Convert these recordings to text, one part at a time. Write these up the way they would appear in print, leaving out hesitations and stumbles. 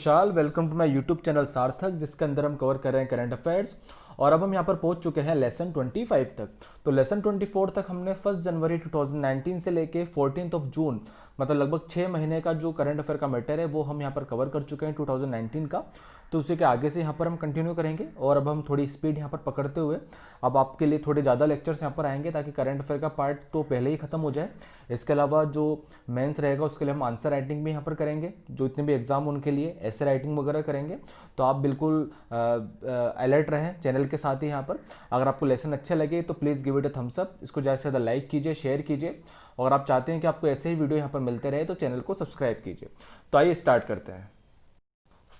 Vishal, welcome to my YouTube channel Sarthak, जिसके अंदर हम कवर कर रहे हैं करंट अफेयर्स। और अब हम यहाँ पर पहुंच चुके हैं लेसन 25 तक। तो लेसन 24 तक हमने 1 जनवरी 2019 से लेके 14 जून, मतलब लगभग 6 महीने का जो करंट अफेयर का मैटर है वो हम यहाँ पर कवर कर चुके हैं 2019 का। तो उसी के आगे से यहाँ पर हम कंटिन्यू करेंगे और अब हम थोड़ी स्पीड यहाँ पर पकड़ते हुए अब आपके लिए थोड़े ज़्यादा लेक्चर्स यहाँ पर आएंगे, ताकि करंट अफेयर का पार्ट तो पहले ही खत्म हो जाए। इसके अलावा जो मेंस रहेगा उसके लिए हम आंसर राइटिंग भी यहाँ पर करेंगे, जो इतने भी एग्जाम उनके लिए ऐसे राइटिंग वगैरह करेंगे। तो आप बिल्कुल अलर्ट रहें चैनल के साथ ही यहाँ पर। अगर आपको लेसन अच्छे लगे तो please give it a thumbs up, इसको ज़्यादा से ज़्यादा लाइक कीजिए, शेयर कीजिए। और आप चाहते हैं कि आपको ऐसे ही वीडियो यहाँ पर मिलते रहे तो चैनल को सब्सक्राइब कीजिए। तो आइए स्टार्ट करते हैं।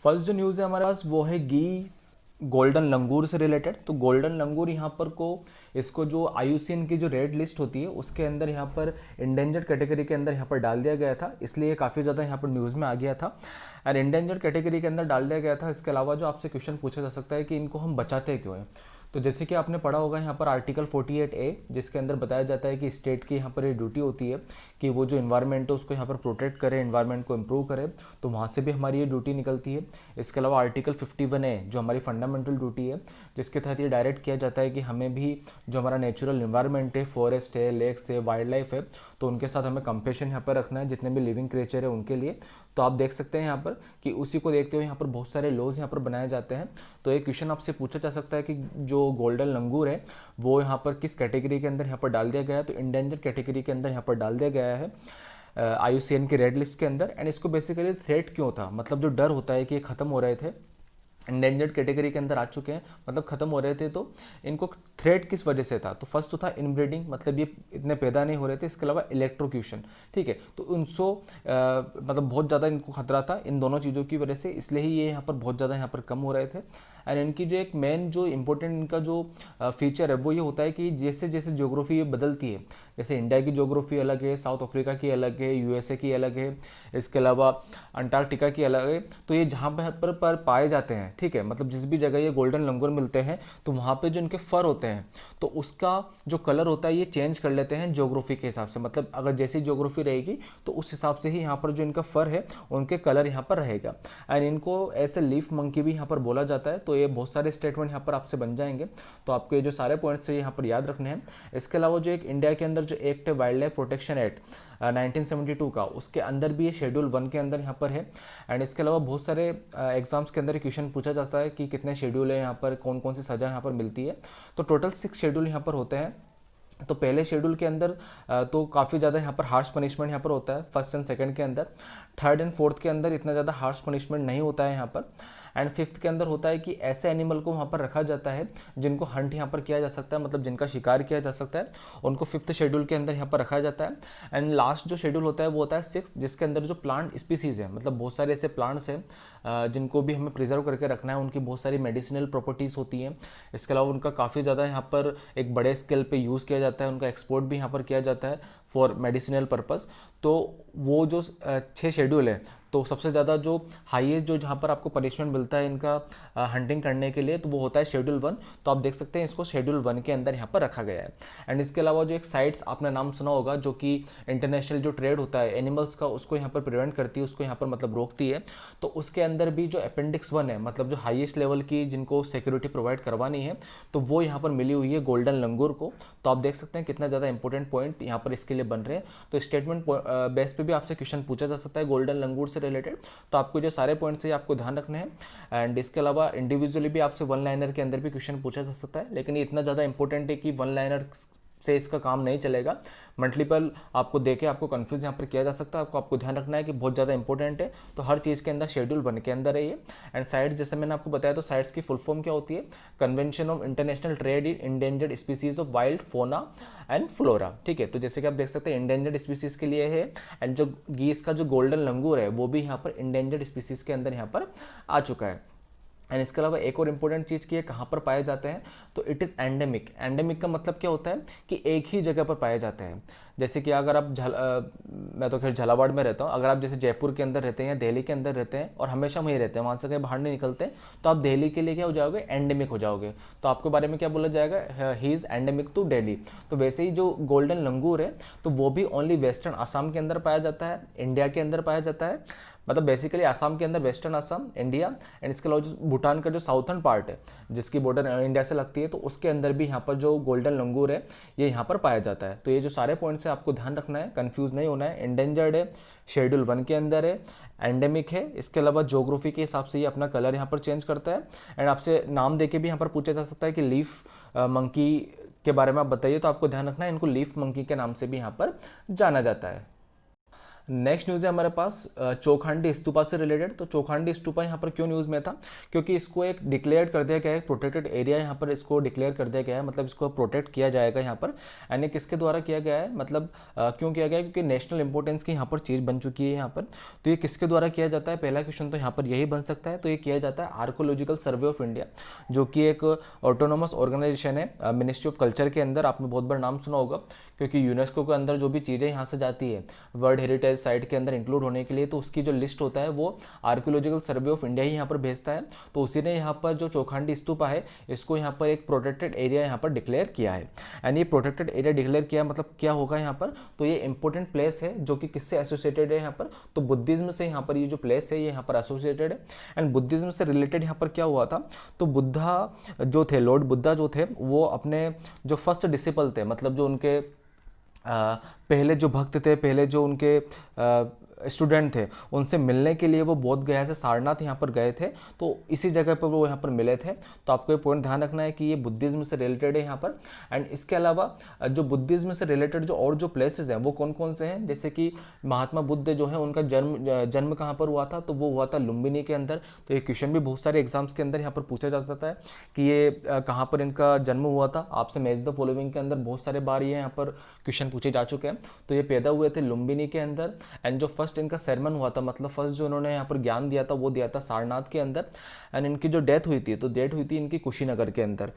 फर्स्ट जो न्यूज़ है हमारे पास वो है गी गोल्डन लंगूर से रिलेटेड। तो गोल्डन लंगूर यहाँ पर को इसको जो आईयूसीएन की जो रेड लिस्ट होती है उसके अंदर यहाँ पर इंडेंजर्ड कैटेगरी के अंदर यहाँ पर डाल दिया गया था, इसलिए काफ़ी ज़्यादा यहाँ पर न्यूज़ में आ गया था और इंडेंजर्ड कैटेगरी के अंदर डाल दिया गया था। इसके अलावा जो आपसे क्वेश्चन पूछा जा सकता है कि इनको हम बचाते क्यों हैं। तो जैसे कि आपने पढ़ा होगा यहाँ पर आर्टिकल 48A, जिसके अंदर बताया जाता है कि स्टेट की यहाँ पर ये ड्यूटी होती है कि वो जो इन्वायरमेंट है उसको यहाँ पर प्रोटेक्ट करे, इन्वायरमेंट को इम्प्रूव करे। तो वहाँ से भी हमारी ये ड्यूटी निकलती है। इसके अलावा आर्टिकल 51A जो हमारी फंडामेंटल ड्यूटी है, जिसके तहत ये डायरेक्ट किया जाता है कि हमें भी जो हमारा नेचुरल इन्वायरमेंट है, फॉरेस्ट है, लेक्स है, वाइल्ड लाइफ है, तो उनके साथ हमें कंपेशन यहाँ पर रखना है, जितने भी लिविंग क्रिएचर है उनके लिए। तो आप देख सकते हैं यहाँ पर कि उसी को देखते हुए यहाँ पर बहुत सारे लॉज यहाँ पर बनाए जाते हैं। तो एक क्वेश्चन आपसे पूछा जा सकता है कि जो गोल्डन लंगूर है वो यहाँ पर किस कैटेगरी के अंदर यहाँ पर डाल दिया गया है। तो इंडेंजर कैटेगरी के अंदर यहाँ पर डाल दिया गया है आईयूसीएन की रेड लिस्ट के अंदर। एंड इसको बेसिकली थ्रेट क्यों था, मतलब जो डर होता है कि ये खत्म हो रहे थे, इंडेंजर्ड कैटेगरी के अंदर आ चुके हैं, मतलब खत्म हो रहे थे, तो इनको थ्रेट किस वजह से था। तो फर्स्ट तो था इनब्रीडिंग, मतलब ये इतने पैदा नहीं हो रहे थे। इसके अलावा इलेक्ट्रोक्यूशन, ठीक है, तो उनको मतलब बहुत ज़्यादा इनको खतरा था इन दोनों चीज़ों की वजह से, इसलिए ही ये यहाँ पर बहुत ज़्यादा यहाँ पर कम हो रहे थे। एंड इनकी जो एक मेन जो इंपॉर्टेंट इनका जो फीचर है वो ये होता है कि जैसे जैसे ज्योग्राफी ये बदलती है, जैसे इंडिया की ज्योग्राफी अलग है, साउथ अफ्रीका की अलग है, यूएसए की अलग है, इसके अलावा अंटार्कटिका की अलग है। तो ये जहाँ पर पाए जाते हैं, ठीक है, मतलब जिस भी जगह ये गोल्डन लंगूर मिलते हैं तो वहाँ पे जो इनके फर होते हैं तो उसका जो कलर होता है ये चेंज कर लेते हैं ज्योग्राफी के हिसाब से। मतलब अगर जैसी ज्योग्राफी रहेगी तो उस हिसाब से ही यहाँ पर जो इनका फर है उनके कलर यहाँ पर रहेगा। एंड इनको ऐसे लीफ मंकी भी यहाँ पर बोला जाता है। तो ये बहुत सारे स्टेटमेंट यहाँ पर आपसे बन जाएंगे, तो आपको ये जो सारे पॉइंट्स है यहाँ पर याद रखने हैं। इसके अलावा जो एक इंडिया के अंदर जो एक्ट है वाइल्ड लाइफ प्रोटेक्शन एक्ट 1972 का, उसके अंदर भी ये शेड्यूल 1 के अंदर यहाँ पर है। एंड इसके अलावा बहुत सारे एग्जाम्स के अंदर क्वेश्चन पूछा जाता है कि कितने शेड्यूल है यहाँ पर, कौन कौन सी सज़ा यहाँ पर मिलती है। तो टोटल 6 शेड्यूल यहाँ पर होते हैं। तो पहले शेड्यूल के अंदर तो काफ़ी ज़्यादा यहाँ पर हार्श पनिशमेंट यहाँ पर होता है फर्स्ट एंड सेकंड के अंदर। थर्ड एंड फोर्थ के अंदर इतना ज़्यादा हार्श पनिशमेंट नहीं होता है यहाँ पर। एंड फिफ्थ के अंदर होता है कि ऐसे एनिमल को वहाँ पर रखा जाता है जिनको हंट यहाँ पर किया जा सकता है, मतलब जिनका शिकार किया जा सकता है, उनको फिफ्थ शेड्यूल के अंदर यहाँ पर रखा जाता है। एंड लास्ट जो शेड्यूल होता है वो होता है सिक्स, जिसके अंदर जो प्लांट स्पीसीज़ है, मतलब बहुत सारे ऐसे प्लांट्स हैं जिनको भी हमें प्रिजर्व करके रखना है, उनकी बहुत सारी मेडिसिनल प्रॉपर्टीज़ होती हैं। इसके अलावा उनका काफ़ी ज़्यादा यहाँ पर एक बड़े स्केल पे यूज़ किया जाता है, उनका एक्सपोर्ट भी यहाँ पर किया जाता है फॉर मेडिसिनल पर्पज़। तो वो जो 6 शेड्यूल है, तो सबसे ज़्यादा जो हाईएस्ट जो जहाँ पर आपको पनिशमेंट मिलता है इनका हंटिंग करने के लिए, तो वो होता है शेड्यूल 1। तो आप देख सकते हैं इसको शेड्यूल 1 के अंदर यहाँ पर रखा गया है। एंड इसके अलावा जो एक साइट्स आपने नाम सुना होगा, जो कि इंटरनेशनल जो ट्रेड होता है एनिमल्स का उसको यहाँ पर प्रिवेंट करती है, उसको यहाँ पर मतलब रोकती है। तो उसके अंदर भी जो अपेंडिक्स 1 है, मतलब जो हाईएस्ट लेवल की जिनको सिक्योरिटी प्रोवाइड करवानी है, तो वो यहाँ पर मिली हुई है गोल्डन लंगूर को। तो आप देख सकते हैं कितना ज़्यादा इंपॉर्टेंट पॉइंट यहाँ पर इसके लिए बन रहे हैं। तो स्टेटमेंट बेस पे भी आपसे क्वेश्चन पूछा जा सकता है गोल्डन लंगूर से रिलेटेड। तो आपको जो सारे पॉइंट्स है आपको ध्यान रखने हैं। एंड इसके अलावा इंडिविजुअली भी आपसे वन लाइनर के अंदर भी क्वेश्चन पूछा जा सकता है, लेकिन ये इतना ज़्यादा इंपॉर्टेंट है कि वन लाइनर से इसका काम नहीं चलेगा। मल्टीपल आपको देके आपको कंफ्यूज यहाँ पर किया जा सकता है। आपको ध्यान रखना है कि बहुत ज़्यादा इंपॉर्टेंट है। तो हर चीज़ के अंदर शेड्यूल 1 के अंदर है ये। एंड साइट्स जैसे मैंने आपको बताया, तो साइट्स की फुल फॉर्म क्या होती है, convention of international trade in endangered species of wild फोना एंड फ्लोरा, ठीक है। तो जैसे कि आप देख सकते हैं इंडेंजर्ड स्पीसीज के लिए है। एंड जो गीस का जो गोल्डन लंगूर है वो भी यहाँ पर इंडेंजर्ड स्पीसीज के अंदर यहाँ पर आ चुका है। एंड इसके अलावा एक और इंपॉर्टेंट चीज़ की है कहाँ पर पाए जाते हैं, तो इट इज़ एंडेमिक। एंडेमिक का मतलब क्या होता है कि एक ही जगह पर पाए जाते हैं। जैसे कि अगर आप मैं तो खैर झालावाड़ में रहता हूँ, अगर आप जैसे जयपुर के अंदर रहते हैं या दिल्ली के अंदर रहते हैं और हमेशा वहीं रहते हैं, वहाँ से कहीं बाहर नहीं निकलते, तो आप दिल्ली के लिए क्या हो जाओगे, एंडेमिक हो जाओगे। तो आपके बारे में क्या बोला जाएगा, he is endemic to Delhi. तो वैसे ही जो गोल्डन लंगूर है तो वो भी ओनली वेस्टर्न आसाम के अंदर पाया जाता है, इंडिया के अंदर पाया जाता है, मतलब बेसिकली आसाम के अंदर वेस्टर्न आसाम इंडिया, एंड इसके अलावा जो भूटान का जो साउथर्न पार्ट है जिसकी बॉर्डर इंडिया से लगती है, तो उसके अंदर भी यहाँ पर जो गोल्डन लंगूर है ये यहाँ पर पाया जाता है। तो ये जो सारे पॉइंट्स है आपको ध्यान रखना है, कंफ्यूज नहीं होना है। इंडेंजर्ड है, शेड्यूल 1 के अंदर है, एंडेमिक है, इसके अलावा ज्योग्राफी के हिसाब से ये अपना कलर यहाँ पर चेंज करता है। एंड आपसे नाम देके भी यहाँ पर पूछा जा सकता है कि लीफ मंकी के बारे में आप बताइए, तो आपको ध्यान रखना है इनको लीफ मंकी के नाम से भी यहाँ पर जाना जाता है। नेक्स्ट न्यूज़ है हमारे पास चौखांडी स्तूपा से रिलेटेड। तो चौखांडी स्तूपा यहाँ पर क्यों न्यूज़ में था, क्योंकि इसको एक डिक्लेयर कर दिया गया है, प्रोटेक्टेड एरिया यहाँ पर इसको डिक्लेयर कर दिया गया है, मतलब इसको प्रोटेक्ट किया जाएगा यहाँ पर। एंड ये किसके द्वारा किया गया है, मतलब क्यों किया गया है, क्योंकि नेशनल इंपॉर्टेंस की यहाँ पर चीज़ बन चुकी है यहाँ पर। तो ये किसके द्वारा किया जाता है, पहला क्वेश्चन तो यहाँ पर यही बन सकता है। तो ये किया जाता है आर्कोलॉजिकल सर्वे ऑफ इंडिया, जो कि एक ऑटोनोमस ऑर्गेनाइजेशन है मिनिस्ट्री ऑफ कल्चर के अंदर। आपने बहुत बार नाम सुना होगा, क्योंकि यूनेस्को के अंदर जो भी चीज़ें यहाँ से जाती है वर्ल्ड हेरिटेज साइट के अंदर इंक्लूड होने के लिए, तो उसकी जो लिस्ट होता है वो आर्कियोलॉजिकल सर्वे ऑफ इंडिया ही यहाँ पर भेजता है। तो उसी ने यहाँ पर जो चौखांडी स्तूपा है इसको यहाँ पर एक प्रोटेक्टेड एरिया यहाँ पर डिक्लेयर किया है। एंड ये प्रोटेक्टेड एरिया डिक्लेयर किया मतलब क्या होगा यहाँ पर, तो ये इंपॉर्टेंट प्लेस है जो कि किससे एसोसिएटेड है यहाँ पर, तो बुद्धिज्म से यहाँ पर ये जो प्लेस है ये यहाँ पर एसोसिएटेड है। एंड बुद्धिज्म से रिलेटेड यहाँ पर क्या हुआ था, तो बुद्धा जो थे, लॉर्ड बुद्धा जो थे, वो अपने जो फर्स्ट डिसिपल थे, मतलब जो उनके पहले जो भक्त थे, पहले जो उनके स्टूडेंट थे, उनसे मिलने के लिए वो बोध गया से सारनाथ यहाँ पर गए थे। तो इसी जगह पर वो यहाँ पर मिले थे। तो आपको ये पॉइंट ध्यान रखना है कि ये बुद्धिज्म से रिलेटेड है यहाँ पर। एंड इसके अलावा जो बुद्धिज्म से रिलेटेड जो और जो प्लेसेस हैं वो कौन कौन से हैं, जैसे कि महात्मा बुद्ध जो है उनका जन्म कहाँ पर हुआ था, तो वो हुआ था लुम्बिनी के अंदर। तो ये क्वेश्चन भी बहुत सारे एग्जाम्स के अंदर यहाँ पर पूछा जा सकता है कि ये कहाँ पर इनका जन्म हुआ था। आपसे मैच द फॉलोइंग के अंदर बहुत सारे बार ये यहाँ पर क्वेश्चन पूछे जा चुके हैं। तो ये पैदा हुए थे लुम्बिनी के अंदर। एंड जो फर्स्ट इनका सेरेमन हुआ था, मतलब फर्स्ट जो उन्होंने यहाँ पर ज्ञान दिया था वो दिया था सारनाथ के अंदर। एंड इनकी जो डेथ हुई थी, तो डेथ हुई थी इनकी कुशीनगर के अंदर।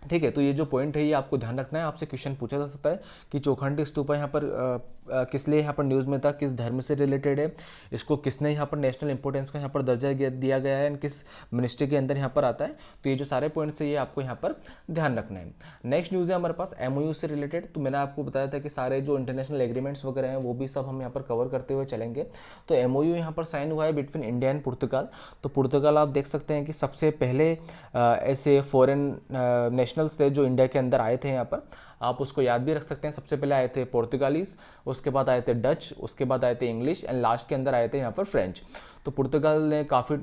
ठीक है, तो ये जो पॉइंट है ये आपको ध्यान रखना है। आपसे क्वेश्चन पूछा जा सकता है कि चौखांडी स्तूपा यहाँ पर किस लिए यहाँ पर न्यूज़ में था, किस धर्म से रिलेटेड है, इसको किसने यहाँ पर नेशनल इंपॉर्टेंस का यहाँ पर दर्जा दिया गया है, एंड किस मिनिस्ट्री के अंदर यहाँ पर आता है। तो ये जो सारे पॉइंट्स है ये आपको यहाँ पर ध्यान रखना है। नेक्स्ट न्यूज़ है हमारे पास एमओयू से रिलेटेड। तो मैंने आपको बताया था कि सारे जो इंटरनेशनल एग्रीमेंट्स वगैरह हैं वो भी सब हम यहाँ पर कवर करते हुए चलेंगे। तो एमओयू यहाँ पर साइन हुआ है बिटवीन इंडिया एंड पुर्तगाल। तो पुर्तगाल आप देख सकते हैं कि सबसे पहले ऐसे फॉरेन नेशनल्स थे जो इंडिया के अंदर आए थे यहाँ पर। आप उसको याद भी रख सकते हैं। सबसे पहले आए थे पोर्तुगालीज, उसके बाद आए थे डच, उसके बाद आए थे इंग्लिश, एंड लास्ट के अंदर आए थे यहाँ पर फ्रेंच। तो पुर्तगाल ने काफ़ी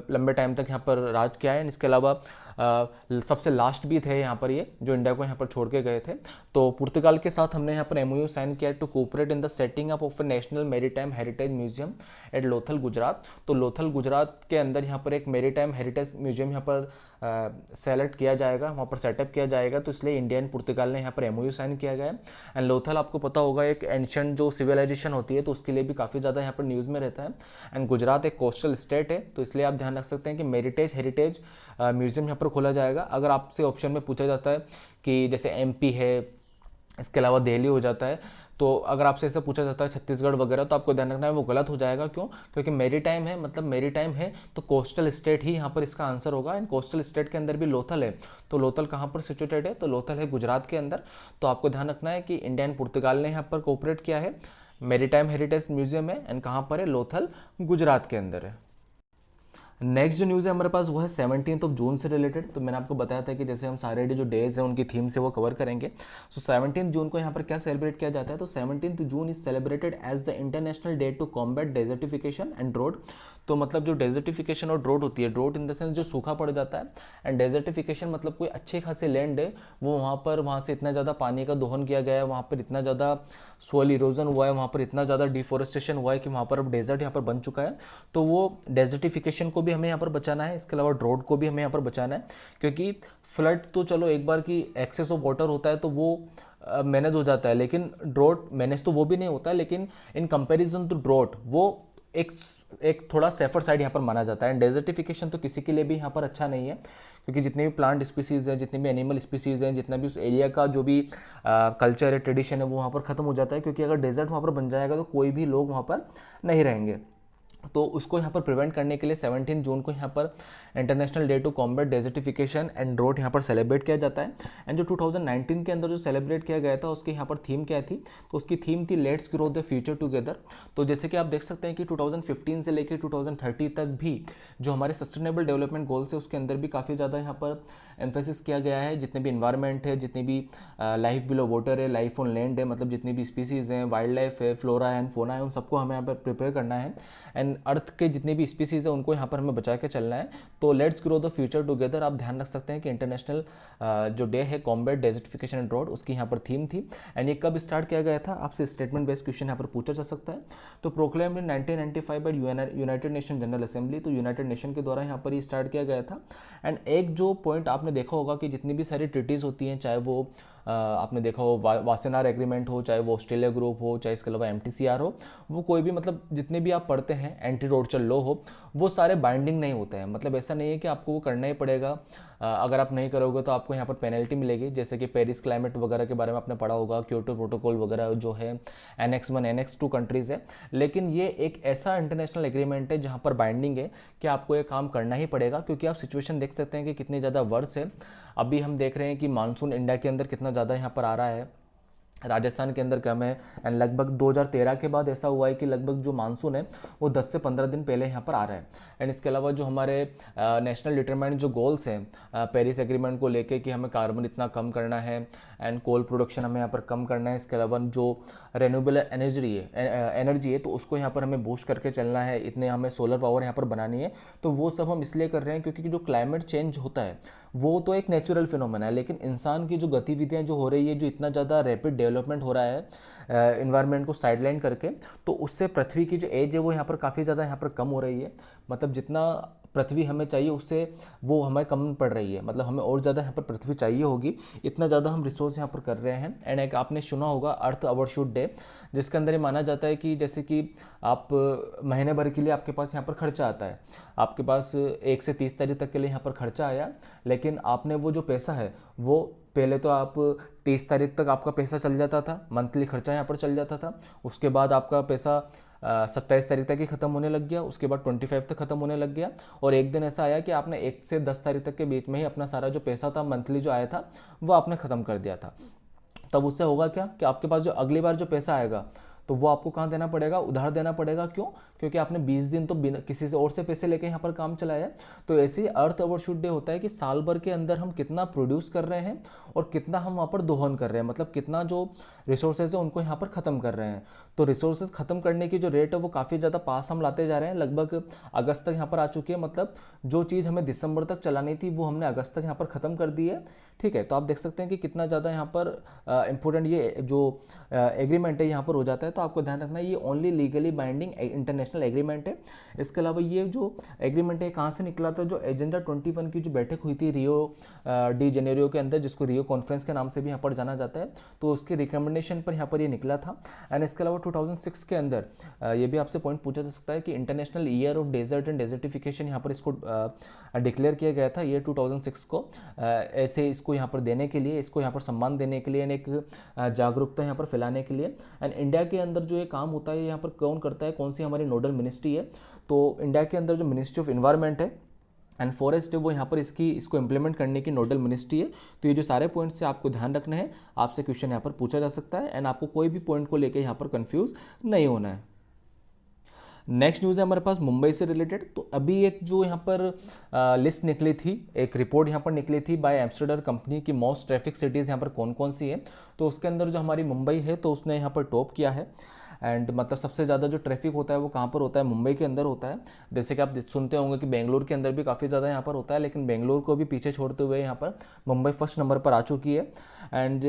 लंबे टाइम तक यहाँ पर राज किया है। इसके अलावा सबसे लास्ट भी थे यहाँ पर ये जो इंडिया को यहाँ पर छोड़ के गए थे। तो पुर्तगाल के साथ हमने यहाँ पर एमओयू साइन किया to cooperate in the setting up of a national maritime heritage museum at Lothal Gujarat. तो लोथल गुजरात के अंदर यहाँ पर एक मैरीटाइम हेरिटेज म्यूजियम यहाँ पर सेलेक्ट किया जाएगा, वहाँ पर सेटअप किया जाएगा। तो इसलिए इंडिया एंड पुर्तगाल ने यहाँ पर एमओयू साइन किया गया है। एंड लोथल आपको पता होगा एक एंशियंट जो सिविलाइजेशन होती है, तो उसके लिए भी काफ़ी ज़्यादा यहाँ पर न्यूज़ में रहता है। एंड गुजरात एक कोस्टल स्टेट है, तो इसलिए आप ध्यान रख सकते हैं कि मेरिटेज हेरिटेज म्यूजियम यहाँ पर खोला जाएगा। अगर आपसे ऑप्शन में पूछा जाता है कि जैसे एमपी है, इसके अलावा दिल्ली हो जाता है, तो अगर आपसे ऐसा पूछा जाता है छत्तीसगढ़ वगैरह, तो आपको ध्यान रखना है वो गलत हो जाएगा। क्यों? क्योंकि मेरीटाइम है, मतलब मेरीटाइम है तो कोस्टल स्टेट ही यहाँ पर इसका आंसर होगा। एंड कोस्टल स्टेट के अंदर भी लोथल है, तो लोथल कहाँ पर सिचुएटेड है, तो लोथल है गुजरात के अंदर। तो आपको ध्यान रखना है कि इंडिया एंड पुर्तगाल ने यहाँ पर कोऑपरेट किया है, मेरीटाइम हेरिटेज म्यूजियम है, एंड कहाँ पर है, लोथल गुजरात के अंदर है। नेक्स्ट जो न्यूज़ है हमारे पास वो है 17 जून से रिलेटेड। तो मैंने आपको बताया था कि जैसे हम सारे जो डेज हैं उनकी थीम से वो कवर करेंगे। सो 17 जून को यहाँ पर क्या सेलिब्रेट किया जाता है, तो 17 June is celebrated as the international day to combat desertification and drought. तो मतलब जो डेजर्टिफिकेशन और ड्रोट होती है, ड्रोट इन द सेंस जो सूखा पड़ जाता है, एंड डेजर्टिफिकेशन मतलब कोई अच्छी खासी लैंड है वो वहाँ से इतना ज़्यादा पानी का दोहन किया गया है, वहाँ पर इतना ज़्यादा सोइल इरोजन हुआ है, वहाँ पर इतना ज़्यादा डिफोरेस्टेशन हुआ है कि वहाँ पर अब डेजर्ट यहाँ पर बन चुका है। तो वो डेजर्टिफिकेशन को भी हमें यहाँ पर बचाना है, इसके अलावा ड्रोट को भी हमें यहाँ पर बचाना है। क्योंकि फ्लड तो चलो एक बार की एक्सेस ऑफ वाटर होता है तो वो मैनेज हो जाता है, लेकिन ड्रोट मैनेज तो वो भी नहीं होता है, लेकिन इन कंपैरिजन टू ड्रोट वो एक थोड़ा सेफर साइड यहाँ पर माना जाता है। एंड डेजर्टिफिकेशन तो किसी के लिए भी यहाँ पर अच्छा नहीं है, क्योंकि जितने भी प्लांट स्पीसीज़ हैं, जितने भी एनिमल स्पीसीज़ हैं, जितना भी उस एरिया का जो भी कल्चर है, ट्रेडिशन है, वो वहाँ पर ख़त्म हो जाता है। क्योंकि अगर डेजर्ट वहाँ पर बन जाएगा तो कोई भी लोग वहाँ पर नहीं रहेंगे। तो उसको यहाँ पर प्रिवेंट करने के लिए 17 जून को यहाँ पर international day to combat desertification and drought यहाँ पर सेलिब्रेट किया जाता है। एंड जो 2019 के अंदर जो सेलिब्रेट किया गया था उसकी यहाँ पर थीम क्या थी, तो उसकी थीम थी let's grow the future together. तो जैसे कि आप देख सकते हैं कि 2015 से लेकर 2030 तक भी जो हमारे सस्टेनेबल डेवलपमेंट गोल्स है उसके अंदर भी काफ़ी ज़्यादा यहाँ पर एम्फेसिस किया गया है। जितने भी इन्वायरमेंट है, जितनी भी लाइफ बिलो वाटर है, लाइफ ऑन लैंड है, मतलब जितनी भी स्पीसीज़ हैं, वाइल्ड लाइफ है, फ्लोरा एंड फोना है, उन सबको हमें यहाँ पर प्रिपेयर करना है। एंड अर्थ के जितने भी स्पीसीज़ है उनको यहाँ पर हमें बचा के चलना है। तो let's grow the future together आप ध्यान रख सकते हैं कि इंटरनेशनल जो डे है कॉम्बैट डेजर्टिफिकेशन एंड ड्रॉट, उसकी यहाँ पर थीम थी। एंड ये कब स्टार्ट किया गया था, आपसे स्टेटमेंट बेस्ड क्वेश्चन यहाँ पर पूछा जा सकता है। तो proclaimed in 1995 by United Nation General Assembly, तो यूनाइटेड नेशन के द्वारा यहाँ पर ये स्टार्ट किया गया था। एंड एक जो पॉइंट आपने देखा होगा कि जितनी भी सारी ट्रीटीज़ होती हैं, चाहे वो आपने देखा हो वासेनार एग्रीमेंट हो, चाहे वो ऑस्ट्रेलिया ग्रुप हो, चाहे इसके अलावा MTCR हो, वो कोई भी मतलब जितने भी आप पढ़ते हैं, एंटी टॉर्चर लॉ हो, वो सारे बाइंडिंग नहीं होते हैं। मतलब ऐसा नहीं है कि आपको वो करना ही पड़ेगा, अगर आप नहीं करोगे तो आपको यहाँ पर पेनल्टी मिलेगी। जैसे कि पेरिस क्लाइमेट वगैरह के बारे में आपने पढ़ा होगा, क्योटो प्रोटोकॉल वगैरह जो है Annex 1 Annex 2 कंट्रीज़ है। लेकिन ये एक ऐसा इंटरनेशनल एग्रीमेंट है जहाँ पर बाइंडिंग है कि आपको ये काम करना ही पड़ेगा, क्योंकि आप सिचुएशन देख सकते हैं कि कितनी ज़्यादा वर्ष है। अभी हम देख रहे हैं कि मानसून इंडिया के अंदर कितना ज़्यादा यहाँ पर आ रहा है, राजस्थान के अंदर कम है। एंड लगभग 2013 के बाद ऐसा हुआ है कि लगभग जो मानसून है वो 10 से 15 दिन पहले यहाँ पर आ रहा है। एंड इसके अलावा जो हमारे नेशनल डिटरमाइंड जो गोल्स हैं पेरिस एग्रीमेंट को लेके कि हमें कार्बन इतना कम करना है एंड कोल प्रोडक्शन हमें यहाँ पर कम करना है। इसके अलावा जो रेन्यूएबल एनर्जी है तो उसको यहाँ पर हमें बूस्ट करके चलना है, इतने हमें सोलर पावर यहाँ पर बनानी है। तो वो सब हम इसलिए कर रहे हैं क्योंकि जो क्लाइमेट चेंज होता है वो तो एक नेचुरल फिनोमेना है, लेकिन इंसान की जो गतिविधियाँ जो हो रही है, जो इतना ज़्यादा रैपिड डेवलपमेंट हो रहा है इन्वायरमेंट को साइडलाइन करके, तो उससे पृथ्वी की जो एज है वो यहाँ पर काफ़ी ज़्यादा यहाँ पर कम हो रही है। मतलब जितना पृथ्वी हमें चाहिए उससे वो हमें कम पड़ रही है, मतलब हमें और ज़्यादा यहाँ पर पृथ्वी चाहिए होगी, इतना ज़्यादा हम रिसोर्स यहाँ पर कर रहे हैं। एंड एक आपने सुना होगा अर्थ ओवरशूट डे, जिसके अंदर ये माना जाता है कि जैसे कि आप महीने भर के लिए आपके पास यहाँ पर खर्चा आता है, आपके पास 1 से 30 तारीख तक के लिए यहाँ पर खर्चा आया, लेकिन आपने वो जो पैसा है वो पहले तो आप 30 तारीख तक आपका पैसा चल जाता था, मंथली खर्चा यहाँ पर चल जाता था। उसके बाद आपका पैसा 27 तारीख तक ही ख़त्म होने लग गया, उसके बाद 25 तक ख़त्म होने लग गया। और एक दिन ऐसा आया कि आपने 1 से 10 तारीख तक के बीच में ही अपना सारा जो पैसा था मंथली जो आया था वो आपने ख़त्म कर दिया था। तब उससे होगा क्या कि आपके पास जो अगली बार जो पैसा आएगा तो वो आपको कहाँ देना पड़ेगा, उधार देना पड़ेगा। क्यों? क्योंकि आपने 20 दिन तो बिना किसी से और से पैसे लेके यहाँ पर काम चलाया है। तो ऐसे ही अर्थ ओवरशूट डे होता है कि साल भर के अंदर हम कितना प्रोड्यूस कर रहे हैं और कितना हम वहाँ पर दोहन कर रहे हैं, मतलब कितना जो रिसोर्सेज है उनको यहाँ पर ख़त्म कर रहे हैं। तो रिसोर्सेज ख़त्म करने की जो रेट है वो काफ़ी ज़्यादा पास हम लाते जा रहे हैं, लगभग अगस्त तक यहाँ पर आ चुकी है। मतलब जो चीज़ हमें दिसंबर तक चलानी थी वो हमने अगस्त तक यहाँ पर ख़त्म कर दी है। ठीक है, तो आप देख सकते हैं कि कितना ज़्यादा यहाँ पर इंपॉर्टेंट ये जो एग्रीमेंट है यहाँ पर हो जाता है। तो आपको ध्यान रखना है ये only legally binding international agreement है। इसके अलावा ये जो एग्रीमेंट है कहाँ से निकला था, जो एजेंडा 21 की जो बैठक हुई थी रियो डी जेनेरियो के अंदर, जिसको रियो कॉन्फ्रेंस के नाम से भी यहाँ पर जाना जाता है, तो उसके रिकमेंडेशन पर यहाँ पर ये निकला था। एंड इसके अलावा 2006 के अंदर ये भी आपसे पॉइंट पूछा जा सकता है कि international year of desert and desertification यहाँ पर इसको डिक्लेयर किया गया था ईयर 2006 को, ऐसे इसको यहाँ पर देने के लिए, इसको यहाँ पर सम्मान देने के लिए, एक जागरूकता यहाँ पर फैलाने के लिए। एंड इंडिया के अंदर जो ये काम होता है यहाँ पर कौन करता है, कौन सी हमारी नोडल मिनिस्ट्री है, तो इंडिया के अंदर जो मिनिस्ट्री ऑफ इन्वायरमेंट है एंड फॉरेस्ट है वो यहाँ पर इसको इम्प्लीमेंट करने की नोडल मिनिस्ट्री है। तो ये जो सारे पॉइंट्स है आपको ध्यान रखना है, आपसे क्वेश्चन यहाँ पर पूछा जा सकता है एंड आपको कोई भी पॉइंट को लेकर यहाँ पर कंफ्यूज नहीं होना है। नेक्स्ट न्यूज़ है हमारे पास मुंबई से रिलेटेड। तो अभी एक जो यहाँ पर लिस्ट निकली थी, एक रिपोर्ट यहाँ पर निकली थी बाय एम्स्टर्डम कंपनी की मोस्ट ट्रैफिक सिटीज़ यहाँ पर कौन कौन सी है। तो उसके अंदर जो हमारी मुंबई है तो उसने यहाँ पर टॉप किया है। एंड मतलब सबसे ज़्यादा जो ट्रैफिक होता है वो कहाँ पर होता है, मुंबई के अंदर होता है। जैसे कि आप सुनते होंगे कि बेंगलोर के अंदर भी काफ़ी ज़्यादा यहाँ पर होता है, लेकिन बेंगलोर को भी पीछे छोड़ते हुए यहाँ पर मुंबई फर्स्ट नंबर पर आ चुकी है। एंड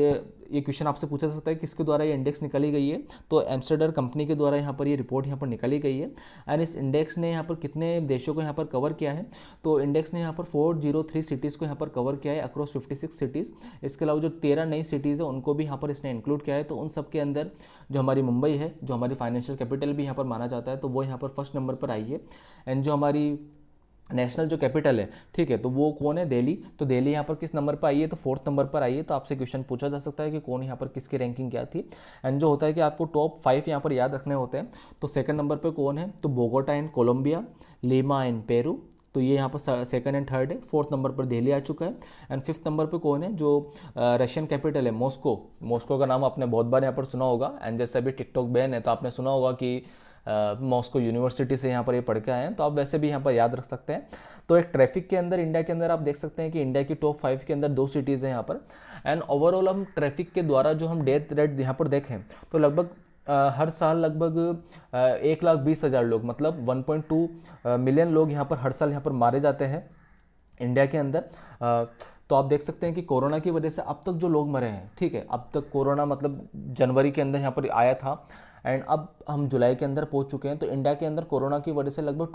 ये क्वेश्चन आपसे पूछा जा सकता है किसके द्वारा ये इंडेक्स निकाली गई है, तो एम्स्टर्डम कंपनी के द्वारा यहाँ पर ये रिपोर्ट यहाँ पर निकाली गई है। एंड इस इंडेक्स ने यहाँ पर कितने देशों को यहाँ पर कवर किया है, तो इंडेक्स ने यहाँ पर 403 सिटीज़ को यहाँ पर कवर किया है अक्रॉस 56 सिटीज़। इसके अलावा जो 13 नई सिटीज़ है उनको भी यहाँ पर इसने इंक्लूड किया है। तो उन सब के अंदर जो हमारी मुंबई है, जो हमारी फाइनेंशियल कैपिटल भी यहाँ पर माना जाता है, तो वो यहाँ पर फर्स्ट नंबर पर आई है। एंड जो हमारी नेशनल जो कैपिटल है, ठीक है, तो वो कौन है? दिल्ली। तो दिल्ली यहाँ पर किस नंबर पर आई है? तो 4th नंबर पर आई है। तो आपसे क्वेश्चन पूछा जा सकता है कि कौन यहाँ पर किसकी रैंकिंग क्या थी। एंड जो होता है कि आपको टॉप 5 यहाँ पर याद रखने होते हैं। तो सेकंड नंबर पर कौन है? तो Bogota in Colombia, Lima in Peru. तो ये यहाँ पर सेकंड एंड थर्ड है। 4th नंबर पर दिल्ली आ चुका है। एंड 5th नंबर पे कौन है? जो रशियन कैपिटल है, मॉस्को। मॉस्को का नाम आपने बहुत बार यहाँ पर सुना होगा। एंड जैसे अभी टिकटॉक बैन है तो आपने सुना होगा कि मॉस्को यूनिवर्सिटी से यहाँ पर ये पढ़ के आए हैं, तो आप वैसे भी यहाँ पर याद रख सकते हैं। तो एक ट्रैफिक के अंदर, इंडिया के अंदर आप देख सकते हैं कि इंडिया की टॉप 5 के अंदर 2 सिटीज़ हैं यहाँ पर। एंड ओवरऑल हम ट्रैफिक के द्वारा जो हम डेथ रेट यहाँ पर देखें तो लगभग हर साल लगभग 1,20,000 लोग, मतलब 1.2 मिलियन लोग यहाँ पर हर साल यहाँ पर मारे जाते हैं इंडिया के अंदर। तो आप देख सकते हैं कि कोरोना की वजह से अब तक जो लोग मरे हैं, ठीक है, अब तक कोरोना मतलब जनवरी के अंदर यहाँ पर आया था एंड अब हम जुलाई के अंदर पहुंच चुके हैं। तो इंडिया के अंदर कोरोना की वजह से लगभग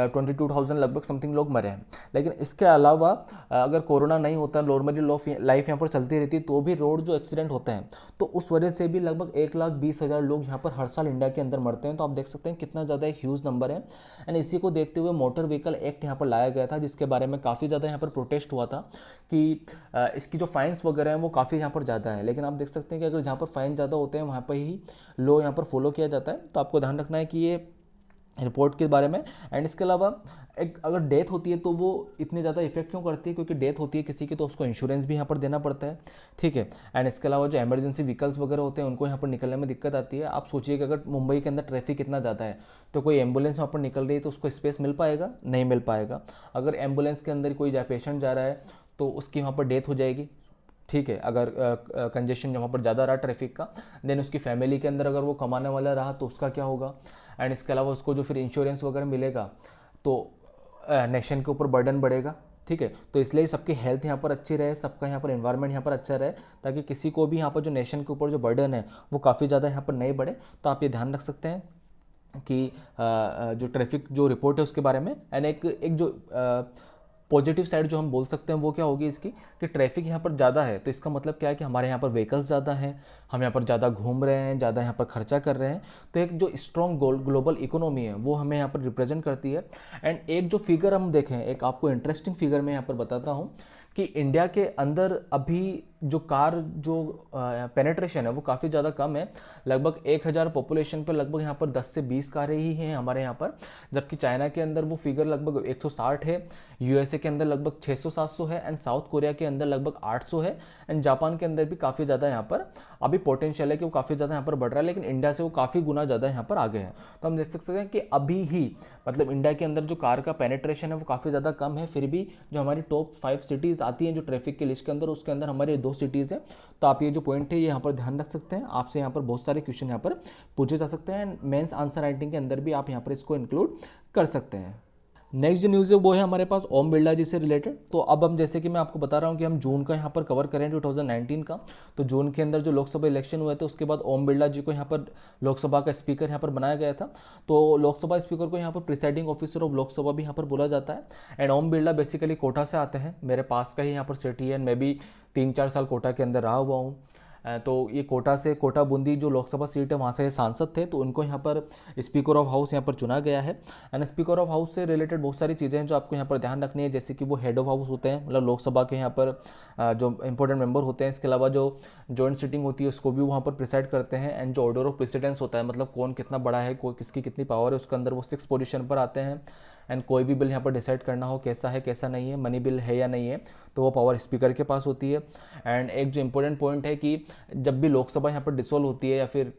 22,000 लगभग समथिंग लोग मरे हैं। लेकिन इसके अलावा अगर कोरोना नहीं होता, नॉर्मली लाइफ यहाँ पर चलती रहती, तो भी रोड जो एक्सीडेंट होते हैं तो उस वजह से भी लगभग 1,20,000 लोग यहाँ पर हर साल इंडिया के अंदर मरते हैं। तो आप देख सकते हैं कितना ज़्यादा एक ह्यूज नंबर है। एंड इसी को देखते हुए मोटर व्हीकल एक्ट यहाँ पर लाया गया था, जिसके बारे में काफ़ी ज़्यादा यहाँ पर प्रोटेस्ट हुआ था कि इसकी जो फाइन्स वगैरह हैं वो काफ़ी यहाँ पर ज़्यादा है। लेकिन आप देख सकते हैं कि अगर जहाँ पर फाइन ज़्यादा होते हैं वहाँ पर ही लॉ यहाँ पर फॉलो किया जाता है। तो आपको ध्यान रखना है कि ये रिपोर्ट के बारे में। एंड इसके अलावा एक अगर डेथ होती है तो वो इतनी ज़्यादा इफेक्ट क्यों करती है? क्योंकि डेथ होती है किसी की तो उसको इंश्योरेंस भी यहाँ पर देना पड़ता है, ठीक है। एंड इसके अलावा जो इमरजेंसी व्हीकल्स वगैरह होते हैं उनको यहाँ पर निकलने में दिक्कत आती है। आप सोचिए कि अगर मुंबई के अंदर ट्रैफिक इतना ज़्यादा है तो कोई एम्बुलेंस वहाँ पर निकल रही है तो उसको स्पेस मिल पाएगा? नहीं मिल पाएगा। अगर एम्बुलेंस के अंदर कोई पेशेंट जा रहा है तो उसकी वहाँ पर डेथ हो जाएगी, ठीक है। अगर कंजेशन वहाँ पर ज़्यादा रहा ट्रैफिक का, देन उसकी फैमिली के अंदर अगर वो कमाने वाला रहा तो उसका क्या होगा? एंड इसके अलावा उसको जो फिर इंश्योरेंस वगैरह मिलेगा तो नेशन के ऊपर बर्डन बढ़ेगा, ठीक है। तो इसलिए सबकी हेल्थ यहाँ पर अच्छी रहे, सबका यहाँ पर एनवायरनमेंट यहाँ पर अच्छा रहे, ताकि किसी को भी यहाँ पर जो नेशन के ऊपर जो बर्डन है वो काफ़ी ज़्यादा यहाँ पर नहीं बढ़े। तो आप ये ध्यान रख सकते हैं कि जो ट्रैफिक जो रिपोर्ट है उसके बारे में। एंड एक जो पॉजिटिव साइड जो हम बोल सकते हैं वो क्या होगी इसकी, कि ट्रैफिक यहाँ पर ज़्यादा है तो इसका मतलब क्या है कि हमारे यहाँ पर व्हीकल्स ज़्यादा हैं, हम यहाँ पर ज़्यादा घूम रहे हैं, ज़्यादा यहाँ पर खर्चा कर रहे हैं। तो एक जो स्ट्रॉन्ग ग्लोबल इकोनॉमी है वो हमें यहाँ पर रिप्रेजेंट करती है। एंड एक जो फिगर हम देखें, एक आपको इंटरेस्टिंग फिगर मैं यहाँ पर बताता हूँ कि इंडिया के अंदर अभी जो कार जो पेनेट्रेशन है वो काफ़ी ज़्यादा कम है। लगभग 1,000 पॉपुलेशन पर लगभग यहाँ पर 10 से 20 कारें ही हैं हमारे यहाँ पर, जबकि चाइना के अंदर वो फिगर लगभग 160 है, यूएसए के अंदर लगभग 600-700 है, एंड साउथ कोरिया के अंदर लगभग 800 है, एंड जापान के अंदर भी काफ़ी ज़्यादा यहाँ पर अभी पोटेंशियल है कि वो काफ़ी ज़्यादा यहाँ पर बढ़ रहा है। लेकिन इंडिया से वो काफ़ी गुना ज़्यादा यहाँ पर आगे हैं। तो हम देख सकते हैं कि अभी ही मतलब इंडिया के अंदर जो कार का पेनेट्रेशन है वो काफ़ी ज़्यादा कम है, फिर भी जो हमारी टॉप 5 सिटीज़ आती हैं जो ट्रैफिक के लिस्ट के अंदर, उसके अंदर हमारी 2 सिटीज़ हैं। तो आप ये जो पॉइंट है ये यहाँ पर ध्यान रख सकते हैं। आपसे यहाँ पर बहुत सारे क्वेश्चन यहाँ पर पूछे जा सकते हैं, मेंस आंसर राइटिंग के अंदर भी आप यहाँ पर इसको इंक्लूड कर सकते हैं। नेक्स्ट जो न्यूज़ है वो है हमारे पास ओम बिरला जी से रिलेटेड। तो अब हम जैसे कि मैं आपको बता रहा हूँ कि हम जून का यहाँ पर कवर करें 2019 का। तो जून के अंदर जो लोकसभा इलेक्शन हुए थे उसके बाद ओम बिरला जी को यहाँ पर लोकसभा का स्पीकर यहाँ पर बनाया गया था। तो लोकसभा स्पीकर को यहाँ पर प्रिसाइडिंग ऑफिसर ऑफ लोकसभा भी यहाँ पर बोला जाता है। एंड ओम बिरला बेसिकली कोटा से आते हैं, मेरे पास का ही यहाँ पर सिटी है, मैं भी 3-4 साल कोटा के अंदर रहा हुआ हूँ। तो ये कोटा से, कोटा बूंदी जो लोकसभा सीट है वहाँ से सांसद थे, तो उनको यहाँ पर स्पीकर ऑफ हाउस यहाँ पर चुना गया है। एंड स्पीकर ऑफ हाउस से रिलेटेड बहुत सारी चीज़ें हैं जो आपको यहाँ पर ध्यान रखनी है, जैसे कि वो हेड ऑफ हाउस होते हैं, मतलब लोकसभा के यहाँ पर जो इंपॉर्टेंट मेंबर होते हैं। इसके अलावा जो जॉइंट सिटिंग होती है उसको भी वहाँ पर प्रिसाइड करते हैं। एंड जो ऑर्डर ऑफ प्रेसिडेंस होता है, मतलब कौन कितना बड़ा है, कोई किसकी कितनी पावर है, उसके अंदर वो 6 पोजीशन पर आते हैं। एंड कोई भी बिल यहाँ पर डिसाइड करना हो कैसा है कैसा नहीं है, मनी बिल है या नहीं है, तो वो पावर स्पीकर के पास होती है। एंड एक जो इंपॉर्टेंट पॉइंट है कि जब भी लोकसभा यहाँ पर डिसॉल्व होती है या फिर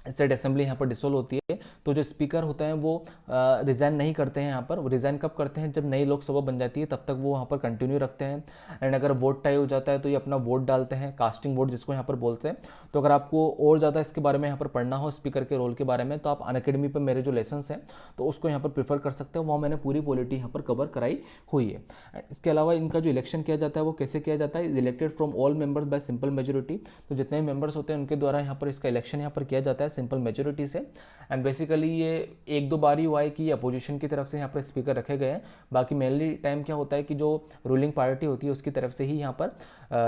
स्टेट असेंबली यहाँ पर डिसॉल्व होती है, तो जो स्पीकर होते हैं वो रिज़ाइन नहीं करते हैं यहाँ पर। वो रिज़ाइन कब करते हैं? जब नई लोकसभा बन जाती है तब तक वो वहाँ पर कंटिन्यू रखते हैं। एंड अगर वोट टाई हो जाता है तो ये अपना वोट डालते हैं, कास्टिंग वोट जिसको यहाँ पर बोलते हैं। तो अगर आपको और ज़्यादा इसके बारे में यहाँ पर पढ़ना हो स्पीकर के रोल के बारे में, तो आप अनअकैडमी पर मेरे जो लेसन्स हैं तो उसको यहाँ पर प्रीफर कर सकते हो, वहाँ मैंने पूरी पॉलिटी यहाँ पर कवर कराई हुई है। इसके अलावा इनका जो इलेक्शन किया जाता है वो कैसे किया जाता है? Elected from all members bye simple majority. तो जितने मेंबर्स होते हैं उनके द्वारा यहाँ पर इसका इलेक्शन यहाँ पर किया जाता है सिंपल मेजोरिटी से। एंड बेसिकली ये एक दो बार ही हुआ है कि अपोजिशन की तरफ से यहाँ पर स्पीकर रखे गए हैं, बाकी मेनली टाइम क्या होता है कि जो रूलिंग पार्टी होती है उसकी तरफ से ही यहाँ पर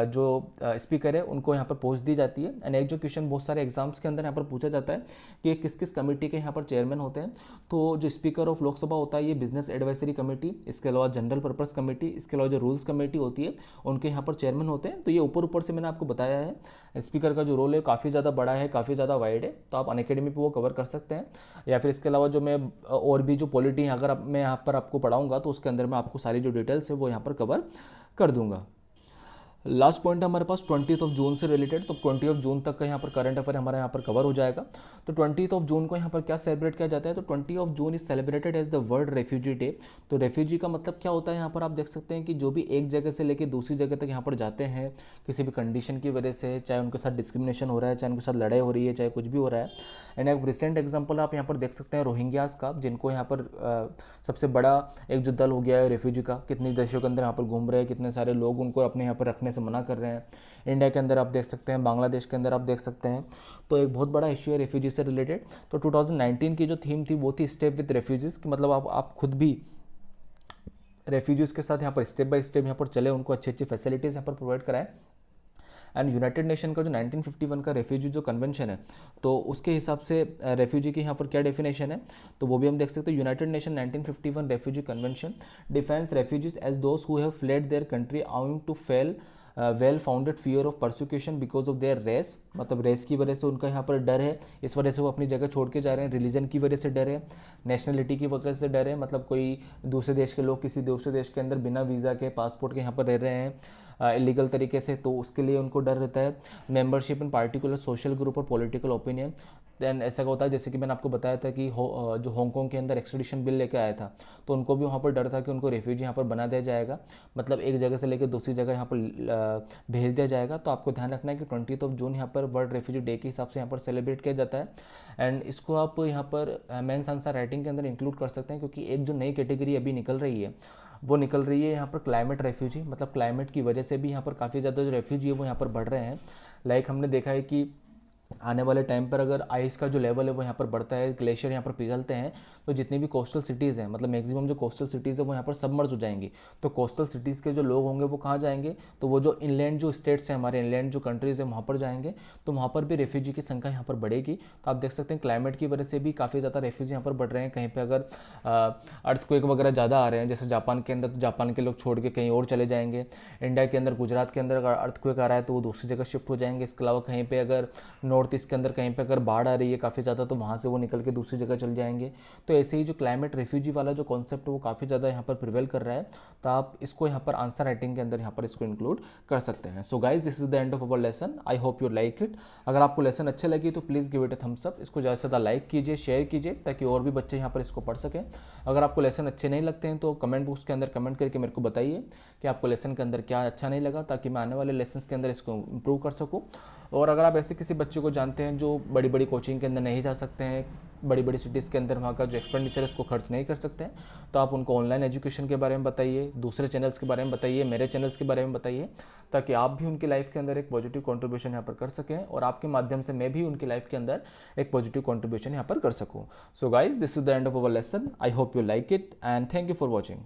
जो स्पीकर है उनको यहाँ पर पोस्ट दी जाती है। एंड एक जो क्वेश्चन बहुत सारे एग्जाम्स के अंदर यहाँ पर पूछा जाता है कि किस किस कमेटी के यहाँ पर चेयरमैन होते हैं, तो जो स्पीकर ऑफ लोकसभा होता है ये बिजनेस एडवाइजरी कमेटी, इसके अलावा जनरल पर्पस कमेटी, इसके अलावा जो रूल्स कमेटी होती है उनके यहाँ पर चेयरमैन होते हैं। तो ये ऊपर ऊपर से मैंने आपको बताया है। स्पीकर का जो रोल है काफ़ी ज़्यादा बड़ा है, काफ़ी ज़्यादा वाइड है, तो आप अनअकैडमी पे वो कवर कर सकते हैं। या फिर इसके अलावा जो मैं और भी जो पॉलिटी अगर मैं यहाँ पर आपको पढ़ाऊँगा तो उसके अंदर मैं आपको सारी जो डिटेल्स है वो यहाँ पर कवर कर दूंगा। लास्ट पॉइंट है हमारे पास 20 जून से रिलेटेड, तो 20 जून तक का यहाँ पर करंट अफेयर हमारा यहाँ पर कवर हो जाएगा। तो 20 जून को यहाँ पर क्या सेलिब्रेट किया जाता है, तो 20 June is celebrated as the world refugee day. तो रेफ्यूजी का मतलब क्या होता है, यहाँ पर आप देख सकते हैं कि जो भी एक जगह से लेकर दूसरी जगह तक यहाँ पर जाते हैं किसी भी कंडीशन की वजह से, चाहे उनके साथ डिस्क्रिमिनेशन हो रहा है, चाहे उनके साथ लड़ाई हो रही है, चाहे कुछ भी हो रहा है। एंड एक रिसेंट एग्जाम्पल आप यहाँ पर देख सकते हैं रोहिंग्यास का, जिनको यहाँ पर सबसे बड़ा एक जो दल हो गया है रेफ्यूजी का, कितने देशों के अंदर यहाँ पर घूम रहे हैं, कितने सारे लोग उनको अपने यहाँ पर रखने से मना कर रहे हैं। इंडिया के अंदर आप देख सकते हैं, बांग्लादेश के अंदर आप देख सकते हैं। तो एक बहुत बड़ा इश्यू है रेफ्यूजी से रिलेटेड। तो 2019 की जो थीम थी वो थी स्टेप विद रेफ्यूजीज, कि मतलब आप खुद भी रेफ्यूजीज के साथ यहाँ पर स्टेप बाय स्टेप यहाँ पर चले, उनको अच्छी अच्छी फैसिलिटीज़ यहाँ पर प्रोवाइड कराएं। एंड यूनाइटेड नेशन का जो 1951 का रेफ्यूजी जो कन्वेंशन है, तो उसके हिसाब से रेफ्यूजी की यहाँ पर क्या डेफिनेशन है, तो वो भी हम देख सकते हैं। United nation 1951 refugee convention defines refugees as those who have fled their country owing to fail well founded fear of persecution because of their race, मतलब रेस की वजह से उनका यहाँ पर डर है, इस वजह से वो अपनी जगह छोड़ के जा रहे हैं। रिलीजन की वजह से डर है, नेशनलिटी की वजह से डर है, मतलब कोई दूसरे देश के लोग किसी दूसरे देश के अंदर बिना वीज़ा के, पासपोर्ट के यहाँ पर रह रहे हैं इलीगल तरीके से, तो उसके लिए उनको डर रहता है। Membership in particular social group और पॉलिटिकल ओपिनियन। दैन ऐसा होता है जैसे कि मैंने आपको बताया था कि जो हांगकांग के अंदर एक्सट्रेडिशन बिल लेके आया था, तो उनको भी वहाँ पर डर था कि उनको रेफ्यूजी यहाँ पर बना दिया जाएगा, मतलब एक जगह से लेकर दूसरी जगह यहाँ पर भेज दिया जाएगा। तो आपको ध्यान रखना है कि 20 जून यहाँ पर वर्ल्ड रेफ्यूजी डे के हिसाब से यहाँ पर सेलिब्रेट किया जाता है। एंड इसको आप यहाँ पर मेंस आंसर राइटिंग के अंदर इंक्लूड कर सकते हैं, क्योंकि एक जो नई कैटेगरी अभी निकल रही है वो निकल रही है यहाँ पर क्लाइमेट रेफ्यूजी, मतलब क्लाइमेट की वजह से भी यहाँ पर काफ़ी ज़्यादा जो रेफ्यूजी है वो यहाँ पर बढ़ रहे हैं। लाइक हमने देखा है कि आने वाले टाइम पर अगर आइस का जो लेवल है वो यहाँ पर बढ़ता है, ग्लेशियर यहाँ पर पिघलते हैं, तो जितनी भी कोस्टल सिटीज़ हैं, मतलब मैक्सिमम जो कोस्टल सिटीज़ है वो यहाँ पर सबमर्ज हो जाएंगी। तो कोस्टल सिटीज़ के जो लोग होंगे वो कहाँ जाएंगे, तो वो जो इनलैंड जो स्टेट्स हैं, हमारे इनलैंड जो कंट्रीज़ हैं वहाँ पर जाएंगे, तो वहाँ पर भी रेफ्यूजी की संख्या यहाँ पर बढ़ेगी। तो आप देख सकते हैं क्लाइमेट की वजह से भी काफ़ी ज़्यादा रेफ्यूजी यहाँ पर बढ़ रहे हैं। कहीं पर अगर अर्थक्वेक वगैरह ज़्यादा आ रहे हैं, जैसे जापान के अंदर, जापान के लोग छोड़ के कहीं और चले जाएंगे। इंडिया के अंदर गुजरात के अंदर अगर अर्थक्वेक आ रहा है तो वो दूसरी जगह शिफ्ट हो जाएंगे। इसके अलावा कहीं पर अगर नॉर्थ ईस्ट के अंदर कहीं पे अगर बाढ़ आ रही है काफ़ी ज़्यादा, तो वहाँ से वो निकल के दूसरी जगह चल जाएंगे। तो ऐसे ही जो क्लाइमेट रेफ्यूजी वाला जो कॉन्सेप्ट है वो काफ़ी ज़्यादा यहाँ पर प्रिवेल कर रहा है। तो आप इसको यहाँ पर आंसर राइटिंग के अंदर यहाँ पर इसको इंक्लूड कर सकते हैं। So guys, this is the end of our lesson. I hope you like it. अगर आपको लेसन अच्छे लगी तो please give it a thumbs up. इसको ज़्यादा से ज़्यादा लाइक कीजिए, शेयर कीजिए, ताकि और भी बच्चे यहाँ पर इसको पढ़ सकें। अगर आपको लेसन अच्छे नहीं लगते हैं तो कमेंट बॉक्स के अंदर कमेंट करके मेरे को बताइए कि आपको लेसन के अंदर क्या अच्छा नहीं लगा, ताकि मैं आने वाले लेसन के अंदर इसको इम्प्रूव कर सकूँ। और अगर आप ऐसे किसी बच्चे को जानते हैं जो बड़ी बड़ी कोचिंग के अंदर नहीं जा सकते हैं, बड़ी बड़ी सिटीज़ के अंदर वहाँ का जो एक्सपेंडिचर है उसको खर्च नहीं कर सकते हैं, तो आप उनको ऑनलाइन एजुकेशन के बारे में बताइए, दूसरे चैनल्स के बारे में बताइए, मेरे चैनल्स के बारे में बताइए, ताकि आप भी उनकी लाइफ के अंदर एक पॉजिटिव कंट्रीब्यूशन यहाँ पर कर सकें, और आपके माध्यम से मैं भी उनकी लाइफ के अंदर एक पॉजिटिव कंट्रीब्यूशन यहाँ पर कर सकूँ। So guys, this is the end of our lesson. I hope you like it and thank you for watching.